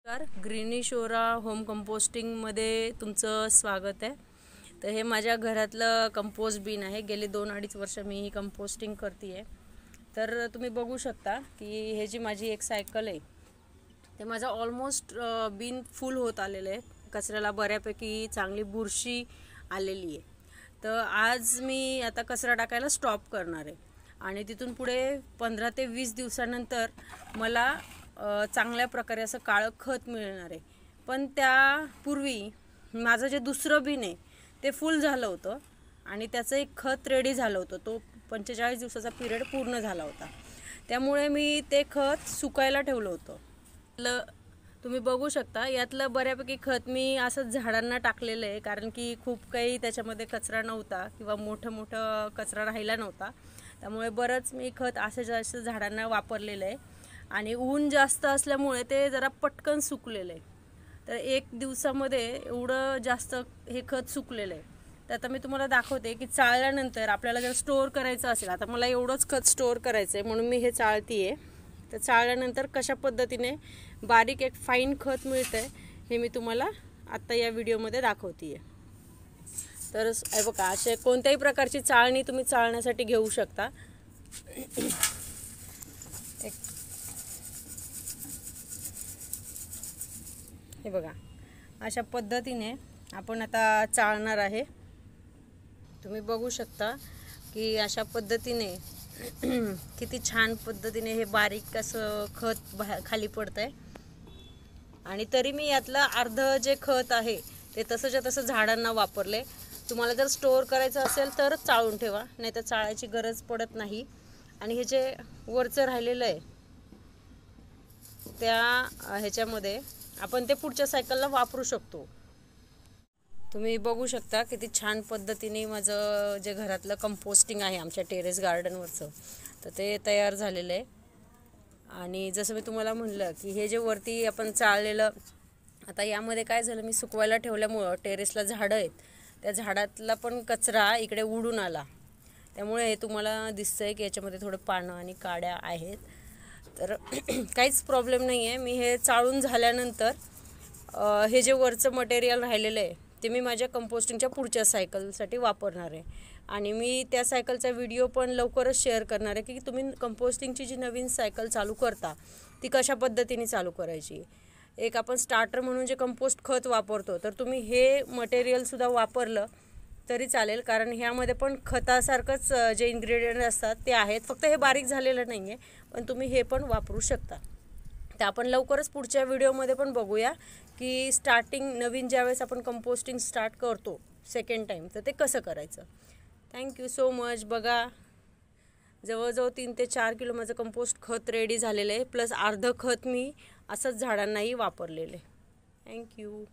ग्रीनिशोरा home कंपोस्टिंगमध्ये तुमचं स्वागत आहे। तर हे माझ्या घरातलं कंपोस्ट बिन आहे। गेले 2-2.5 वर्ष मी ही कंपोस्टिंग करते आहे। तर तुम्ही बघू शकता की हे जी माझी एक सायकल आहे ते माझं ऑलमोस्ट बिन फुल होत आलेलं आहे। कचऱ्याला बऱ्यापैकी चांगली बुरशी आलेली आहे। तर आज मी आता कचरा टाकायला स्टॉप करणार आहे आणि तिथून पुढे 15 ते 20 दिवसानंतर मला चांगल्या प्रकारे असं काळं खत मिळणार आहे। पण त्यापूर्वी माझं जे दुसरं बिन आहे ते फुल झालं होतं आणि त्याचं एक खत रेडी झालं होतं। तो 45 दिवसाचा पिरियड पूर्ण झाला होता, त्यामुळे मी ते खत सुकायला ठेवलं होतं। तुम्ही बघू शकता यातलं बऱ्यापैकी खत मी असं झाडांना टाकलेलं आहे, कारण की खूप काही त्याच्यामध्ये कचरा नव्हता किंवा मोठं कचरा राहिला नव्हता, त्यामुळे बरंच मी खत असं जास्त झाडांना वापरलेलं आहे। आणि ऊन जास्त असल्यामुळे ते जरा पटकन सुकलेलं आहे। तर 1 दिवसामध्ये एवढं जास्त हे खत सुकलेलं आहे। तर आता मी तुम्हाला दाखवते की चाळल्यानंतर आपल्याला जर स्टोअर करायचं असेल, आता मला एवढंच खत स्टोअर करायचं आहे म्हणून मी हे चाळते आहे। तर चाळल्यानंतर कशा पद्धतीने बारीक एक फाईन खत मिळतं हे मी तुम्हाला आत्ता या व्हिडिओमध्ये दाखवते आहे। तर हे बघा, असे कोणत्याही प्रकारची चाळणी तुम्ही चाळण्यासाठी घेऊ शकता। हे बघा, अशा पद्धतीने आपण आता चाळणार आहे। तुम्ही बघू शकता की अशा पद्धतीने किती छान पद्धतीने हे बारीक असं खत खाली पडतंय। आणि तरी मी यातलं अर्ध जे खत आहे ते तसंच्या तसं झाडांना वापरले। तुम्हाला जर स्टोअर करायचं असेल तर चाळून ठेवा, नाही तर चाळायची गरज पडत नाही। आणि हे जे वरचं राहिलेलं आहे त्या ह्याच्यामध्ये आपण ते पुढच्या सायकलला वापरू शकतो। तुम्ही बघू शकता किती छान पद्धतीने माझं जे घरातलं कंपोस्टिंग आहे आमच्या टेरेस गार्डनवरचं, तर ते तयार झालेलं आहे। आणि जसं मी तुम्हाला म्हणलं की हे जे वरती आपण चाळलेलं, आता यामध्ये काय झालं, मी सुकवायला ठेवल्यामुळं टेरेसला झाडं आहेत, त्या झाडातला पण कचरा इकडे उडून आला, त्यामुळे हे तुम्हाला दिसतंय की याच्यामध्ये थोडं पानं आणि काड्या आहेत। तर काहीच प्रॉब्लेम नाही आहे। मी हे चाळून झाल्यानंतर हे जे वरचं मटेरियल राहिलेलं आहे ते मी माझ्या कंपोस्टिंगच्या पुढच्या सायकलसाठी वापरणार आहे। आणि मी त्या सायकलचा व्हिडिओ पण लवकरच शेअर करणार आहे की तुम्ही कंपोस्टिंगची जी नवीन सायकल चालू करता ती कशा पद्धतीने चालू करायची। एक आपण स्टार्टर म्हणून जे कंपोस्ट खत वापरतो, तर तुम्ही हे मटेरियलसुद्धा वापरलं तरी चालेल, कारण ह्यामध्ये पण खतासारखंच जे इन्ग्रेडियंट असतात ते आहेत, फक्त हे बारीक झालेलं नाही आहे, पण तुम्ही हे पण वापरू शकता। तर आपण लवकरच पुढच्या व्हिडिओमध्ये पण बघूया की स्टार्टिंग नवीन ज्यावेळेस आपण कंपोस्टिंग स्टार्ट करतो सेकंड टाईम, तर ते कसं करायचं। Thank you so much. बघा, जवळजवळ 3 ते 4 किलो माझं कंपोस्ट खत रेडी झालेलं आहे, प्लस अर्ध खत मी असंच झाडांनाही वापरलेलं आहे। थँक्यू।